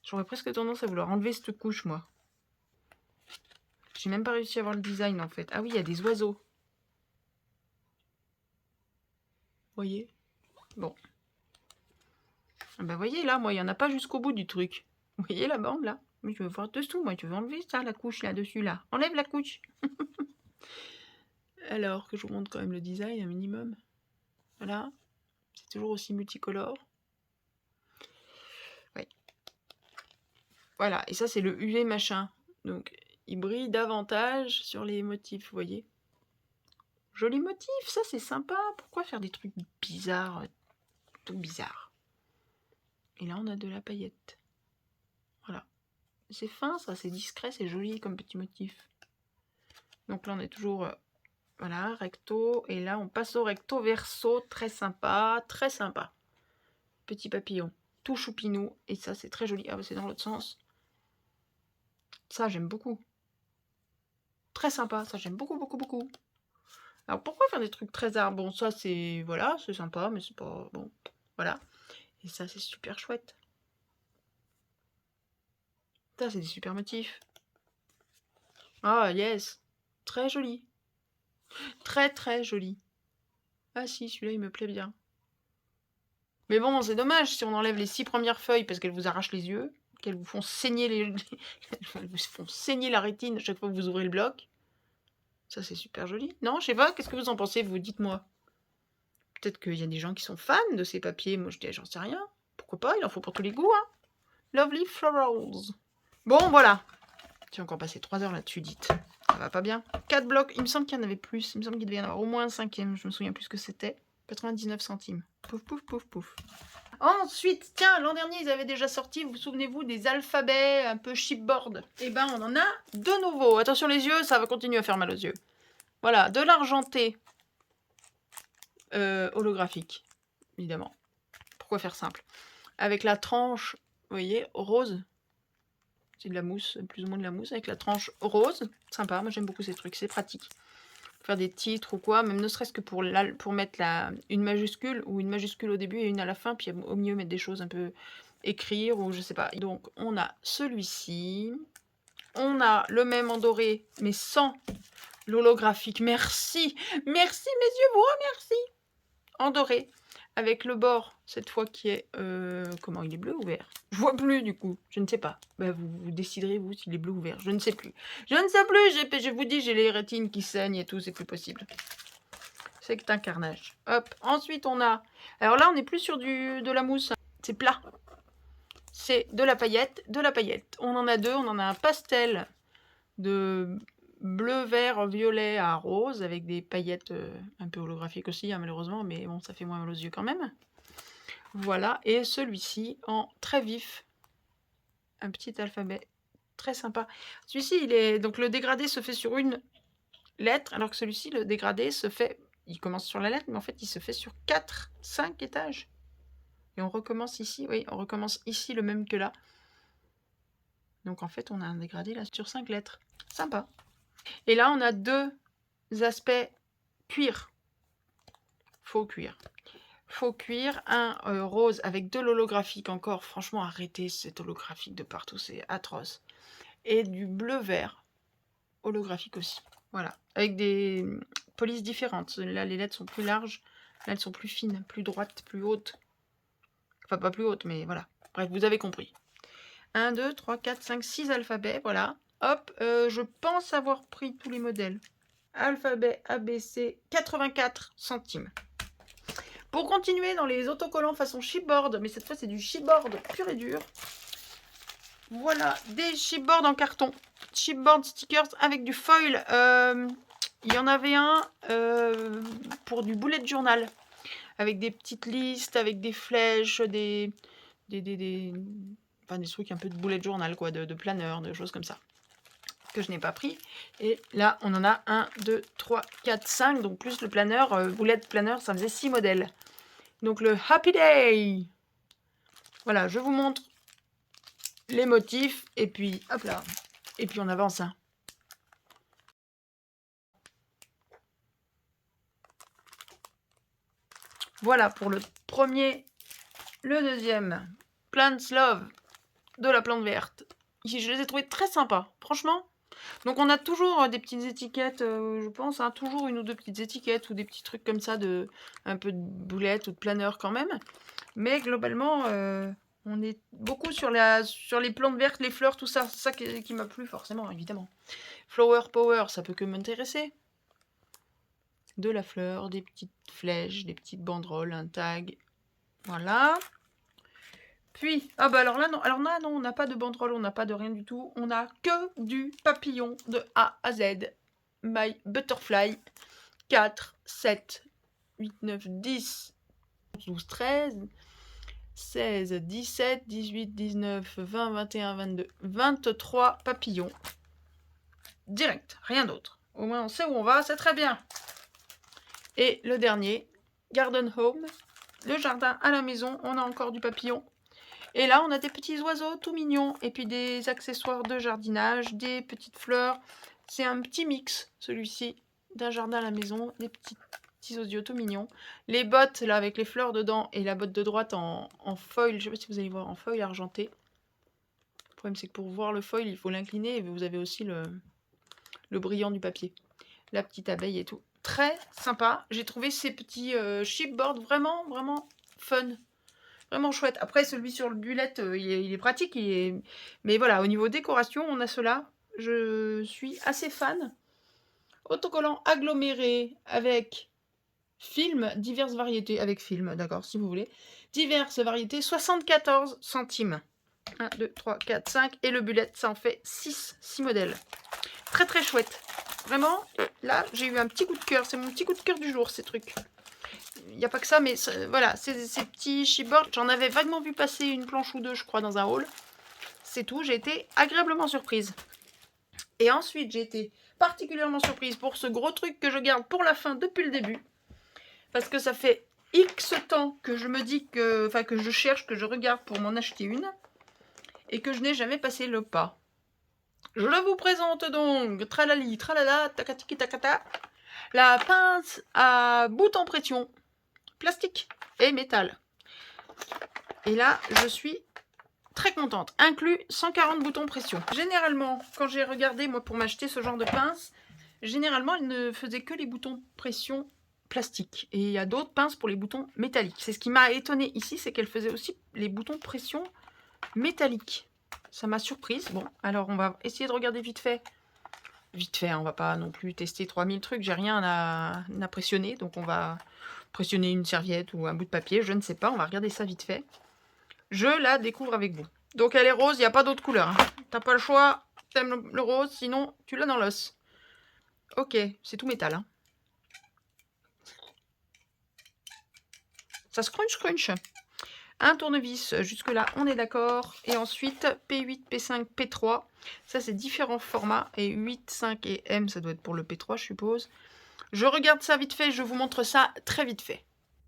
J'aurais presque tendance à vouloir enlever cette couche, moi. J'ai même pas réussi à voir le design, en fait. Ah oui, il y a des oiseaux. Vous voyez? Bon. Ah bah, voyez, là, moi, il n'y en a pas jusqu'au bout du truc. Vous voyez la bande, là? Mais je veux voir dessous, moi. Tu veux enlever ça, la couche, là-dessus, là. Enlève la couche. Alors, que je vous montre quand même le design, un minimum. Voilà. C'est toujours aussi multicolore. Oui. Voilà, et ça, c'est le UV machin. Donc, il brille davantage sur les motifs, vous voyez. Joli motif, ça, c'est sympa. Pourquoi faire des trucs bizarres, tout bizarre? Et là, on a de la paillette. Voilà. C'est fin, ça, c'est discret, c'est joli comme petit motif. Donc là, on est toujours... voilà, recto. Et là, on passe au recto verso. Très sympa, très sympa. Petit papillon, tout choupinou. Et ça, c'est très joli. Ah, bah, c'est dans l'autre sens. Ça, j'aime beaucoup. Très sympa, ça, j'aime beaucoup, beaucoup, beaucoup. Alors, pourquoi faire des trucs très arts? Bon, ça, c'est... Voilà, c'est sympa, mais c'est pas... Bon, voilà. Et ça, c'est super chouette. Ça, c'est des super motifs. Ah, yes. Très joli. Très, très joli. Ah si, celui-là, il me plaît bien. Mais bon, c'est dommage si on enlève les 6 premières feuilles parce qu'elles vous arrachent les yeux, qu'elles vous font saigner elles vous font saigner la rétine à chaque fois que vous ouvrez le bloc. Ça, c'est super joli. Non, je sais pas, qu'est-ce que vous en pensez, vous? Dites-moi. Peut-être qu'il y a des gens qui sont fans de ces papiers. Moi, je dis, j'en sais rien. Pourquoi pas? Il en faut pour tous les goûts, hein. Lovely Florals. Bon, voilà. J'ai encore passé 3 heures là-dessus, dites. Ça va pas bien. 4 blocs. Il me semble qu'il y en avait plus. Il me semble qu'il devait y en avoir au moins un 5e. Je me souviens plus ce que c'était. 99 centimes. Pouf, pouf, pouf, pouf. Ensuite, tiens, l'an dernier, ils avaient déjà sorti, vous souvenez-vous, des alphabets un peu chipboard. Eh ben, on en a de nouveau. Attention les yeux, ça va continuer à faire mal aux yeux. Voilà, de l'argenté holographique, évidemment. Pourquoi faire simple? Avec la tranche, vous voyez, rose. C'est de la mousse, plus ou moins de la mousse, avec la tranche rose. Sympa, moi j'aime beaucoup ces trucs, c'est pratique. Faire des titres ou quoi, même ne serait-ce que pour mettre une majuscule, ou une majuscule au début et une à la fin, puis au milieu mettre des choses un peu écrire, ou je sais pas. Donc on a celui-ci. On a le même en doré, mais sans l'holographique. Merci, merci mes yeux, vous remercie. En doré, avec le bord, cette fois qui est... comment, il est bleu ou vert? Je vois plus du coup, je ne sais pas. Bah, vous déciderez vous s'il est bleu ou vert, je ne sais plus. Je ne sais plus, je vous dis, j'ai les rétines qui saignent et tout, c'est plus possible. C'est un carnage. Hop, ensuite on a... Alors là, on n'est plus sur de la mousse, c'est plat. C'est de la paillette, de la paillette. On en a deux, on en a un pastel de bleu, vert, violet à rose, avec des paillettes un peu holographiques aussi, hein, malheureusement, mais bon, ça fait moins mal aux yeux quand même. Voilà, et celui-ci en très vif, un petit alphabet très sympa. Celui-ci, donc le dégradé se fait sur une lettre, alors que celui-ci, le dégradé se fait, il commence sur la lettre, mais en fait, il se fait sur 4, 5 étages. Et on recommence ici, oui, on recommence ici le même que là. Donc en fait, on a un dégradé là sur 5 lettres. Sympa. Et là, on a deux aspects cuir. Faux cuir. Faux cuir, un rose avec de l'holographique encore. Franchement, arrêtez cet holographique de partout, c'est atroce. Et du bleu-vert, holographique aussi. Voilà, avec des polices différentes. Là, les lettres sont plus larges. Là, elles sont plus fines, plus droites, plus hautes. Enfin, pas plus hautes, mais voilà. Bref, vous avez compris. 1, 2, 3, 4, 5, 6 alphabets, voilà. Hop, je pense avoir pris tous les modèles. Alphabet ABC, 84 centimes. Pour continuer dans les autocollants façon chipboard, mais cette fois c'est du chipboard pur et dur. Voilà, des chipboards en carton. Chipboard stickers avec du foil. Il y en avait un pour du bullet journal. Avec des petites listes, avec des flèches, enfin, des trucs un peu de bullet journal, quoi, de planeur, de choses comme ça. Que je n'ai pas pris. Et là, on en a 1, 2, 3, 4, 5. Donc plus le planeur, bullet planeur, ça faisait 6 modèles. Donc le Happy Day. Voilà, je vous montre les motifs. Et puis, hop là. Et puis on avance. Hein. Voilà pour le premier. Le deuxième, Plants Love, de la plante verte. Ici, je les ai trouvés très sympas. Franchement. Donc on a toujours des petites étiquettes, je pense, hein, toujours une ou deux petites étiquettes ou des petits trucs comme ça, un peu de boulettes ou de planeurs quand même. Mais globalement, on est beaucoup sur les plantes vertes, les fleurs, tout ça. C'est ça qui m'a plu forcément, évidemment. Flower Power, ça peut que m'intéresser. De la fleur, des petites flèches, des petites banderoles, un tag. Voilà. Puis, ah bah alors là, non, on n'a pas de banderole, on n'a pas de rien du tout. On a que du papillon de A à Z. My Butterfly. 4, 7, 8, 9, 10, 12, 13, 16, 17, 18, 19, 20, 21, 22, 23 papillons. Direct, rien d'autre. Au moins, on sait où on va, c'est très bien. Et le dernier, Garden Home. Le jardin à la maison, on a encore du papillon. Et là, on a des petits oiseaux tout mignons. Et puis des accessoires de jardinage, des petites fleurs. C'est un petit mix, celui-ci, d'un jardin à la maison. Des petits osios tout mignons. Les bottes, là, avec les fleurs dedans. Et la botte de droite en foil. Je ne sais pas si vous allez voir, en foil argenté. Le problème, c'est que pour voir le foil, il faut l'incliner. Et vous avez aussi le brillant du papier. La petite abeille et tout. Très sympa. J'ai trouvé ces petits chipboards vraiment, vraiment fun. Vraiment chouette. Après, celui sur le bullet, il est pratique, mais voilà, au niveau décoration, on a cela. Je suis assez fan. Autocollant aggloméré avec film, diverses variétés, avec film, d'accord, si vous voulez. Diverses variétés, 74 centimes. 1, 2, 3, 4, 5. Et le bullet, ça en fait 6 modèles. Très très chouette. Vraiment, là, j'ai eu un petit coup de cœur. C'est mon petit coup de cœur du jour, ces trucs. Il n'y a pas que ça, mais voilà, ces petits chipboards, j'en avais vaguement vu passer une planche ou deux, je crois, dans un haul. C'est tout, j'ai été agréablement surprise. Et ensuite, j'ai été particulièrement surprise pour ce gros truc que je garde pour la fin depuis le début. Parce que ça fait X temps que je me dis que... Enfin, que je cherche, que je regarde pour m'en acheter une. Et que je n'ai jamais passé le pas. Je vous présente donc, tralali, tralala, takatiki takata, la pince à boutons pression, plastique et métal. Et là, je suis très contente. Inclus 140 boutons pression. Généralement, quand j'ai regardé, moi, pour m'acheter ce genre de pince, généralement, elle ne faisait que les boutons pression plastique. Et il y a d'autres pinces pour les boutons métalliques. C'est ce qui m'a étonné ici, c'est qu'elle faisait aussi les boutons pression métalliques. Ça m'a surprise. Bon, alors on va essayer de regarder vite fait. Vite fait, on va pas non plus tester 3000 trucs. J'ai rien à pressionner. Donc on va pressionner une serviette ou un bout de papier. Je ne sais pas. On va regarder ça vite fait. Je la découvre avec vous. Donc elle est rose, il n'y a pas d'autre couleur. Hein. T'as pas le choix. T'aimes le rose, sinon tu l'as dans l'os. Ok, c'est tout métal. Hein. Ça se crunch. Un tournevis, jusque-là, on est d'accord. Et ensuite, P8, P5, P3. Ça, c'est différents formats. Et 8, 5 et M, ça doit être pour le P3, je suppose. Je regarde ça vite fait, je vous montre ça très vite fait.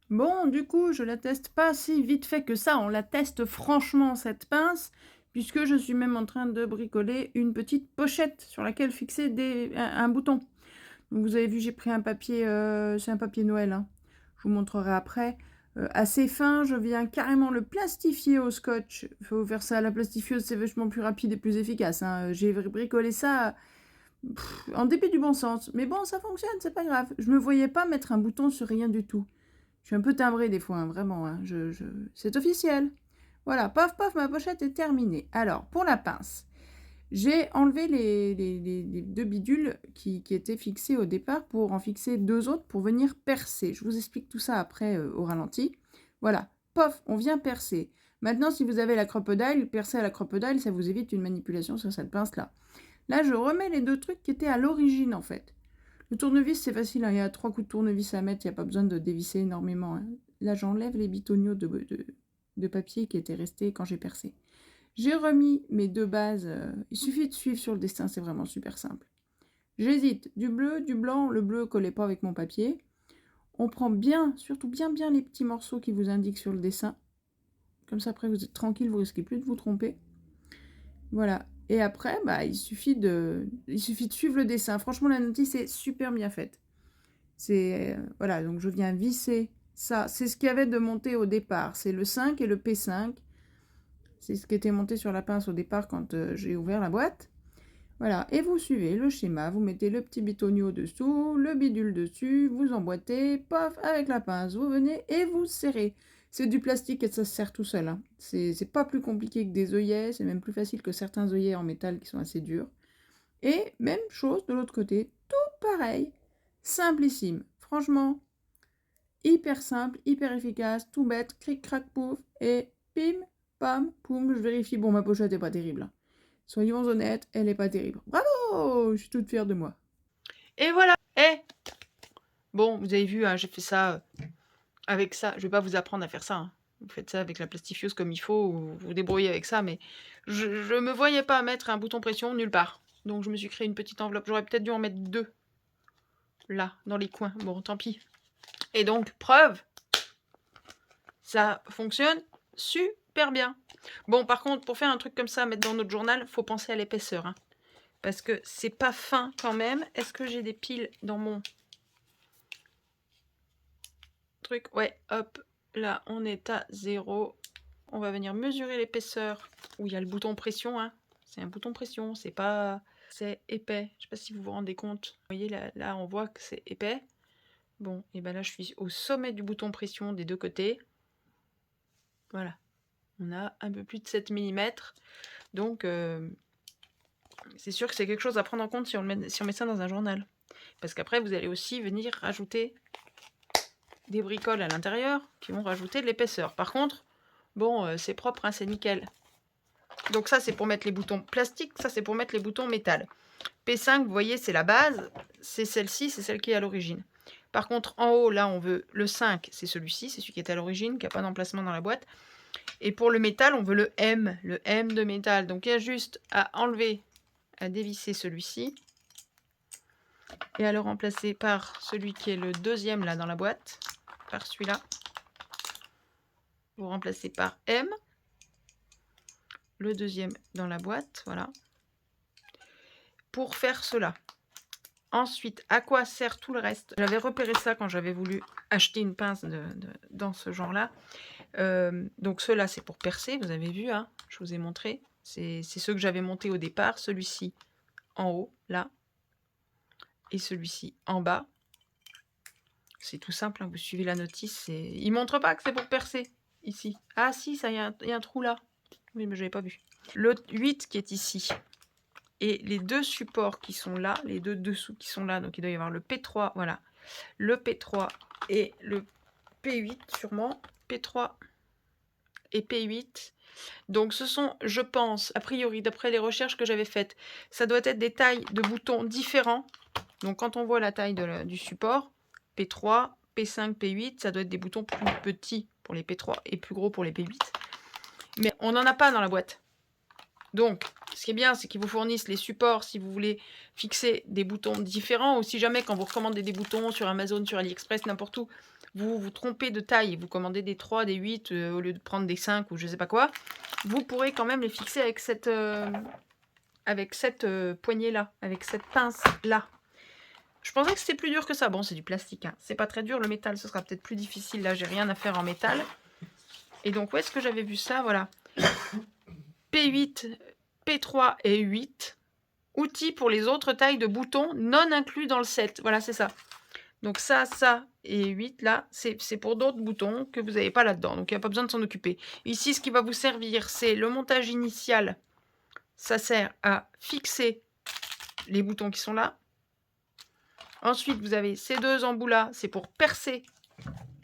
Bon, du coup, je la teste pas si vite fait que ça. On la teste franchement, cette pince, puisque je suis même en train de bricoler une petite pochette sur laquelle fixer un bouton. Donc, vous avez vu, j'ai pris un papier, c'est un papier Noël. Hein. Je vous montrerai après. Assez fin, je viens carrément le plastifier au scotch. Il faut faire ça à la plastifieuse, c'est vachement plus rapide et plus efficace. Hein. J'ai bricolé ça en dépit du bon sens. Mais bon, ça fonctionne, c'est pas grave. Je me voyais pas mettre un bouton sur rien du tout. Je suis un peu timbrée des fois, hein, vraiment. Hein. C'est officiel. Voilà, paf, paf, ma pochette est terminée. Alors, pour la pince, j'ai enlevé les deux bidules qui étaient fixés au départ pour en fixer deux autres pour venir percer. Je vous explique tout ça après au ralenti. Voilà, pof, on vient percer. Maintenant, si vous avez la crocodile, percer à la crocodile, ça vous évite une manipulation sur cette pince-là. Là, je remets les deux trucs qui étaient à l'origine, en fait. Le tournevis, c'est facile, hein. Il y a 3 coups de tournevis à mettre, il n'y a pas besoin de dévisser énormément. Hein. Là, j'enlève les bitoniaux de papier qui étaient restés quand j'ai percé. J'ai remis mes deux bases. Il suffit de suivre sur le dessin, c'est vraiment super simple. J'hésite, du bleu, du blanc. Le bleu ne collait pas avec mon papier. On prend bien, surtout bien les petits morceaux qui vous indiquent sur le dessin. Comme ça, après, vous êtes tranquille, vous risquez plus de vous tromper. Voilà. Et après, bah, il suffit de suivre le dessin. Franchement, la notice est super bien faite. Voilà, donc je viens visser ça. C'est ce qu'il y avait de monté au départ. C'est le 5 et le P5. C'est ce qui était monté sur la pince au départ quand j'ai ouvert la boîte. Voilà, et vous suivez le schéma. Vous mettez le petit bitonio dessous, le bidule dessus, vous emboîtez, paf, avec la pince, vous venez et vous serrez. C'est du plastique et ça se serre tout seul. Hein. C'est pas plus compliqué que des œillets, c'est même plus facile que certains œillets en métal qui sont assez durs. Et même chose de l'autre côté, tout pareil, simplissime. Franchement, hyper simple, hyper efficace, tout bête, cric, crac, pouf, et pim, pam, poum, je vérifie. Bon, ma pochette n'est pas terrible. Hein. Soyons honnêtes, elle n'est pas terrible. Bravo, je suis toute fière de moi. Et voilà. Bon, vous avez vu, hein, j'ai fait ça avec ça. Je vais pas vous apprendre à faire ça. Hein. Vous faites ça avec la plastifieuse comme il faut, ou vous vous débrouillez avec ça, mais je me voyais pas mettre un bouton pression nulle part. Donc je me suis créé une petite enveloppe. J'aurais peut-être dû en mettre 2. Là, dans les coins. Bon, tant pis. Et donc, preuve, ça fonctionne super bien. Bon, par contre, pour faire un truc comme ça, mettre dans notre journal, faut penser à l'épaisseur. Hein, parce que c'est pas fin quand même. Est-ce que j'ai des piles dans mon truc? Ouais, hop. Là, on est à 0. On va venir mesurer l'épaisseur où il y a le bouton pression. Hein. C'est un bouton pression, c'est pas... C'est épais. Je sais pas si vous vous rendez compte. Vous voyez, là on voit que c'est épais. Bon, et ben là, je suis au sommet du bouton pression des deux côtés. Voilà. On a un peu plus de 7 mm. Donc, c'est sûr que c'est quelque chose à prendre en compte si on met ça dans un journal. Parce qu'après, vous allez aussi venir rajouter des bricoles à l'intérieur qui vont rajouter de l'épaisseur. Par contre, bon, c'est propre, hein, c'est nickel. Donc ça, c'est pour mettre les boutons plastiques. Ça, c'est pour mettre les boutons métal. P5, vous voyez, c'est la base. C'est celle-ci, c'est celle qui est à l'origine. Par contre, en haut, là, on veut le 5, c'est celui-ci. C'est celui qui était à l'origine, qui n'a pas d'emplacement dans la boîte. Et pour le métal, on veut le M de métal. Donc, il y a juste à enlever, à dévisser celui-ci. Et à le remplacer par celui qui est le deuxième, là, dans la boîte. Par celui-là. Vous remplacez par M. Le deuxième dans la boîte, voilà. Pour faire cela. Ensuite, à quoi sert tout le reste? J'avais repéré ça quand j'avais voulu acheter une pince dans ce genre-là. Donc ceux-là, c'est pour percer, vous avez vu, hein, je vous ai montré. C'est ceux que j'avais montés au départ. Celui-ci en haut, là. Et celui-ci en bas. C'est tout simple, hein, vous suivez la notice. Il ne montre pas que c'est pour percer, ici. Ah si, ça, il y a un trou là. Oui, mais je n'avais pas vu. Le 8 qui est ici. Et les deux supports qui sont là, les deux dessous qui sont là, donc il doit y avoir le P3, voilà. Le P3 et le P8 sûrement. P3 et P8. Donc ce sont, je pense, a priori, d'après les recherches que j'avais faites, ça doit être des tailles de boutons différents. Donc quand on voit la taille du support, P3, P5, P8, ça doit être des boutons plus petits pour les P3 et plus gros pour les P8. Mais on n'en a pas dans la boîte. Donc, ce qui est bien, c'est qu'ils vous fournissent les supports si vous voulez fixer des boutons différents. Ou si jamais, quand vous recommandez des boutons sur Amazon, sur AliExpress, n'importe où, vous vous trompez de taille, vous commandez des 3, des 8, au lieu de prendre des 5 ou je sais pas quoi, vous pourrez quand même les fixer avec cette poignée-là, avec cette pince-là. Je pensais que c'était plus dur que ça. Bon, c'est du plastique, hein. C'est pas très dur. Le métal, ce sera peut-être plus difficile. Là, j'ai rien à faire en métal. Et donc, où est-ce que j'avais vu ça? Voilà. P8, P3 et 8. Outils pour les autres tailles de boutons non inclus dans le set. Voilà, c'est ça. Donc ça et 8, là, c'est pour d'autres boutons que vous n'avez pas là-dedans. Donc il n'y a pas besoin de s'en occuper. Ici, ce qui va vous servir, c'est le montage initial. Ça sert à fixer les boutons qui sont là. Ensuite, vous avez ces deux embouts-là. C'est pour percer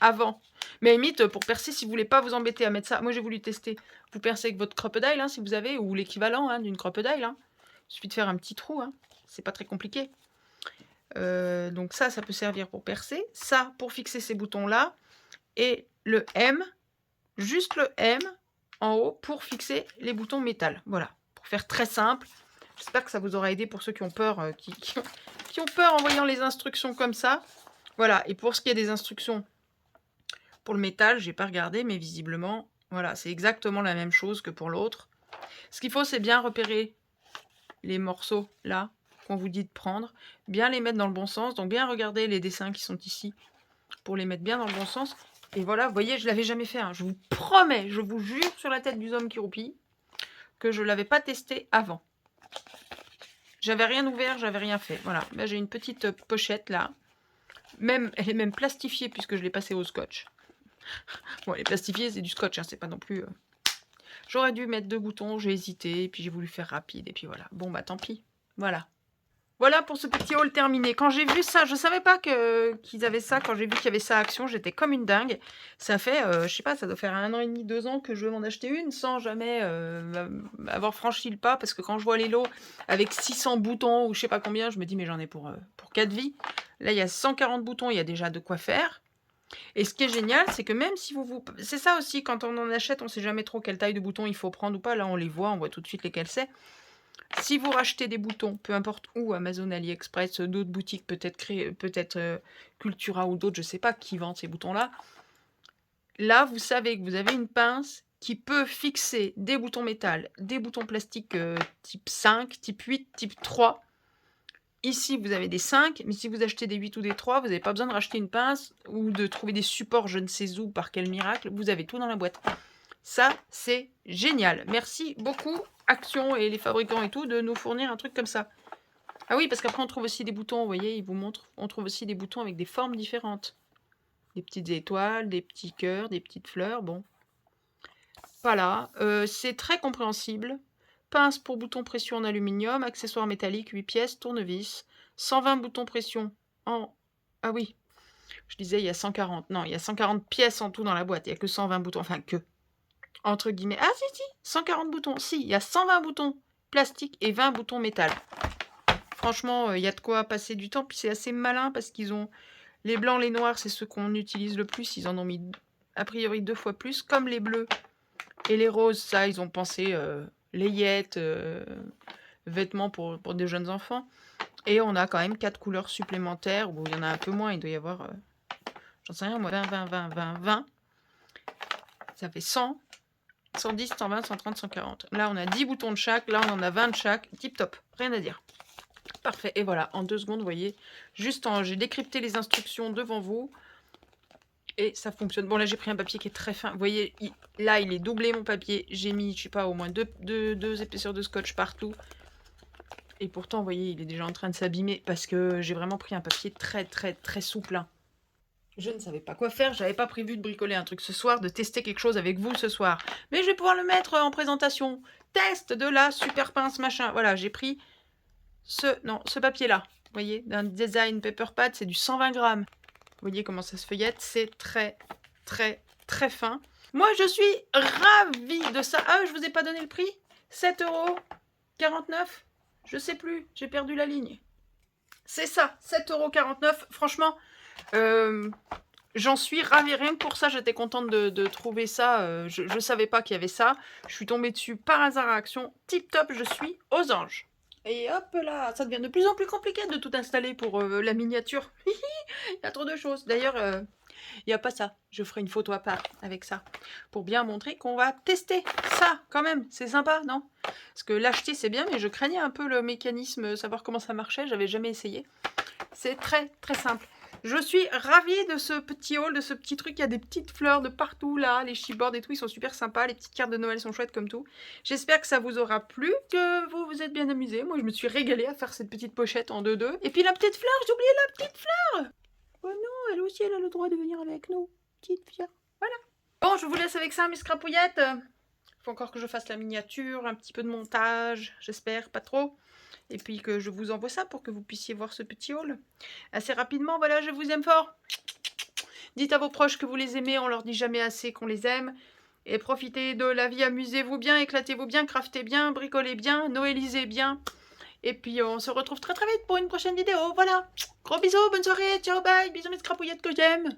avant. Mais à la limite, pour percer, si vous voulez pas vous embêter à mettre ça, moi j'ai voulu tester. Vous percez avec votre crocodile, hein, si vous avez, ou l'équivalent, hein, d'une crocodile. Hein. Il suffit de faire un petit trou. Hein. C'est pas très compliqué. Donc ça peut servir pour percer. Ça, pour fixer ces boutons-là. Et le M, juste le M en haut pour fixer les boutons métal. Voilà, pour faire très simple. J'espère que ça vous aura aidé pour ceux qui ont peur, qui ont peur en voyant les instructions comme ça. Voilà, et pour ce qui est des instructions pour le métal, j'ai pas regardé, mais visiblement, voilà, c'est exactement la même chose que pour l'autre. Ce qu'il faut, c'est bien repérer les morceaux là qu'on vous dit de prendre, bien les mettre dans le bon sens, donc bien regarder les dessins qui sont ici pour les mettre bien dans le bon sens. Et voilà, vous voyez, je l'avais jamais fait, hein. Je vous promets, je vous jure sur la tête du homme qui roupille, que je l'avais pas testé avant. J'avais rien ouvert, j'avais rien fait. Voilà, là j'ai une petite pochette là. Même, elle est même plastifiée puisque je l'ai passée au scotch. Bon, elle est plastifiée, c'est du scotch, hein, c'est pas non plus... J'aurais dû mettre 2 boutons, j'ai hésité, et puis j'ai voulu faire rapide, et puis voilà. Bon, bah tant pis. Voilà. Voilà pour ce petit haul terminé. Quand j'ai vu ça, je savais pas qu'ils avaient ça. Quand j'ai vu qu'il y avait ça à Action, j'étais comme une dingue. Ça fait, je sais pas, ça doit faire 1 an et demi, 2 ans que je veux m'en acheter une sans jamais avoir franchi le pas. Parce que quand je vois les lots avec 600 boutons ou je sais pas combien, je me dis mais j'en ai pour 4 vies. Là, il y a 140 boutons, il y a déjà de quoi faire. Et ce qui est génial, c'est que même si vous... C'est ça aussi, quand on en achète, on sait jamais trop quelle taille de bouton il faut prendre ou pas. Là, on les voit, on voit tout de suite lesquels c'est. Si vous rachetez des boutons, peu importe où, Amazon, AliExpress, d'autres boutiques, peut-être Cultura ou d'autres, je sais pas, qui vendent ces boutons-là, là, vous savez que vous avez une pince qui peut fixer des boutons métal, des boutons plastiques type 5, type 8, type 3. Ici, vous avez des 5, mais si vous achetez des 8 ou des 3, vous n'avez pas besoin de racheter une pince ou de trouver des supports je ne sais où, par quel miracle, vous avez tout dans la boîte. Ça, c'est génial. Merci beaucoup, Action et les fabricants et tout, de nous fournir un truc comme ça. Ah oui, parce qu'après, on trouve aussi des boutons, vous voyez, ils vous montrent, on trouve aussi des boutons avec des formes différentes. Des petites étoiles, des petits cœurs, des petites fleurs, bon. Voilà, c'est très compréhensible. Pince pour bouton pression en aluminium, accessoires métalliques 8 pièces, tournevis, 120 boutons pression en ah oui, je disais il y a 140. Non, il y a 140 pièces en tout dans la boîte, il y a que 120 boutons, enfin «que» entre guillemets. Ah si, 140 boutons. Si, il y a 120 boutons plastique et 20 boutons métal. Franchement, il y a de quoi passer du temps, puis c'est assez malin parce qu'ils ont les blancs, les noirs, c'est ceux qu'on utilise le plus, ils en ont mis a priori 2 fois plus, comme les bleus et les roses, ça, ils ont pensé, layettes, vêtements pour des jeunes enfants. Et on a quand même 4 couleurs supplémentaires. Bon, il y en a un peu moins, il doit y avoir, j'en sais rien moi, 20, 20, 20, 20, 20. Ça fait 100, 110, 120, 130, 140. Là, on a 10 boutons de chaque, là, on en a 20 de chaque. Tip top, rien à dire. Parfait, et voilà, en 2 secondes, vous voyez, j'ai décrypté les instructions devant vous. Et ça fonctionne. Bon, là, j'ai pris un papier qui est très fin. Vous voyez, là, il est doublé, mon papier. J'ai mis, je sais pas, au moins deux épaisseurs de scotch partout. Et pourtant, vous voyez, il est déjà en train de s'abîmer parce que j'ai vraiment pris un papier très, très, très souple. Hein. Je ne savais pas quoi faire. J'avais pas prévu de bricoler un truc ce soir, de tester quelque chose avec vous ce soir. Mais je vais pouvoir le mettre en présentation. Test de la super pince machin. Voilà, j'ai pris ce papier-là. Vous voyez, d'un design paper pad, c'est du 120 grammes. Vous voyez comment ça se feuillette, c'est très, très, très fin. Moi, je suis ravie de ça. Ah, je vous ai pas donné le prix 7,49 €. Je sais plus, j'ai perdu la ligne. C'est ça, 7,49 €. Franchement, j'en suis ravie. Rien que pour ça, j'étais contente de trouver ça. Je ne savais pas qu'il y avait ça. Je suis tombée dessus par hasard à Action. Tip top, je suis aux anges. Et hop là, ça devient de plus en plus compliqué de tout installer pour la miniature. Il y a trop de choses. D'ailleurs, il n'y a pas ça. Je ferai une photo à part avec ça. Pour bien montrer qu'on va tester ça quand même. C'est sympa, non? Parce que l'acheter, c'est bien, mais je craignais un peu le mécanisme, savoir comment ça marchait. J'avais jamais essayé. C'est très, très simple. Je suis ravie de ce petit haul, de ce petit truc. Il y a des petites fleurs de partout là, les chipboards et tout, ils sont super sympas. Les petites cartes de Noël sont chouettes comme tout. J'espère que ça vous aura plu, que vous vous êtes bien amusés. Moi, je me suis régalée à faire cette petite pochette en 2-2. Et puis la petite fleur, j'ai oublié la petite fleur. Oh non, elle aussi, elle a le droit de venir avec nous. Petite fleur. Voilà. Bon, je vous laisse avec ça, mes scrapouillettes. Faut encore que je fasse la miniature, un petit peu de montage, j'espère, pas trop. Et puis que je vous envoie ça pour que vous puissiez voir ce petit haul. Assez rapidement, voilà, je vous aime fort. Dites à vos proches que vous les aimez, on leur dit jamais assez qu'on les aime. Et profitez de la vie, amusez-vous bien, éclatez-vous bien, craftez bien, bricolez bien, noëlisez bien. Et puis on se retrouve très très vite pour une prochaine vidéo, voilà. Gros bisous, bonne soirée, ciao, bye, bisous mes scrapouillettes que j'aime.